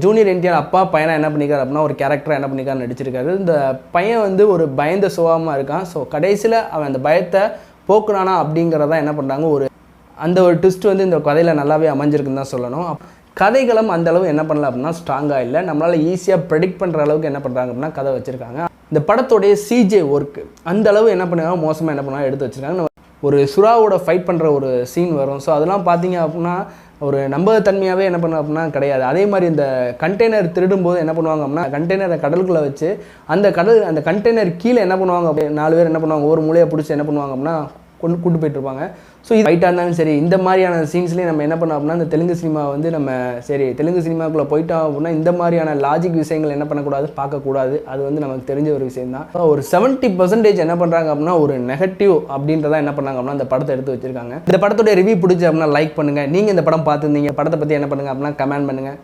Junior NTR அப்பா பையனா என்ன பண்ணிக்காரு அப்படின்னா ஒரு கேரக்டர் என்ன பண்ணிக்காரு நடிச்சிருக்காரு. இந்த பையன் வந்து ஒரு பயந்த சுபாவமாக இருக்கான். ஸோ கடைசியில் அவன் அந்த பயத்தை போக்குனானா அப்படிங்கிறதான் என்ன பண்ணுறாங்க அந்த ஒரு ட்விஸ்ட் வந்து இந்த கதையில் நல்லாவே அமைஞ்சிருக்குன்னு தான் சொல்லணும். கதைகளும் அந்த அளவு என்ன பண்ணல அப்படின்னா ஸ்ட்ராங்காக இல்லை. நம்மளால் ஈஸியாக ப்ரெடிக்ட் பண்ணுற அளவுக்கு என்ன பண்ணுறாங்க அப்படின்னா கதை வச்சுருக்காங்க. இந்த படத்தோடைய சிஜே ஒர்க்கு அந்த அளவு என்ன பண்ணுறாங்க மோசமாக என்ன பண்ணாங்க எடுத்து வச்சுருக்காங்க. ஒரு சுறாவோட ஃபைட் பண்ணுற ஒரு சீன் வரும். ஸோ அதெல்லாம் பார்த்தீங்க அப்படின்னா ஒரு நம்பகத்தன்மையாகவே என்ன பண்ணுவோம் அப்படின்னா கிடையாது. அதே மாதிரி இந்த கண்டெய்னர் திருடும்போது என்ன பண்ணுவாங்க அப்படின்னா கண்டெய்னரை கடலுக்குள்ளே வச்சு அந்த கண்டெய்னர் கீழே என்ன பண்ணுவாங்க அப்படியே 4 பேர் என்ன பண்ணுவாங்க ஒரு மூலையை பிடிச்சி என்ன பண்ணுவாங்க அப்படின்னா கூட்டு போயிட்டு இருப்பாங்க. ஸோ இது ஃபைட்டாக இருந்தாலும் சரி இந்த மாதிரியான சீன்ஸ்லேயும் நம்ம என்ன பண்ணோம் அப்படின்னா இந்த தெலுங்கு சினிமா வந்து நம்ம சரி தெலுங்கு சினிமாக்குள்ளே போயிட்டோம் அப்படின்னா இந்த மாதிரியான லாஜிக் விஷயங்கள் என்ன பண்ணக்கூடாது பார்க்கக்கூடாது. அது வந்து நமக்கு தெரிஞ்ச ஒரு விஷயம் தான். ஒரு 70% என்ன பண்ணுறாங்க அப்படின்னா ஒரு நெகட்டிவ் அப்படின்றத என்ன பண்ணாங்க அப்படின்னா இந்த படத்தை எடுத்து வச்சிருக்காங்க. இந்த படத்தோட ரிவ்யூ பிடிச்சி அப்படின்னா லைக் பண்ணுங்கள். நீங்கள் இந்த படம் பார்த்துருந்தீங்க படத்தை பற்றி என்ன பண்ணுங்கள் அப்படின்னா கமெண்ட் பண்ணுங்கள்.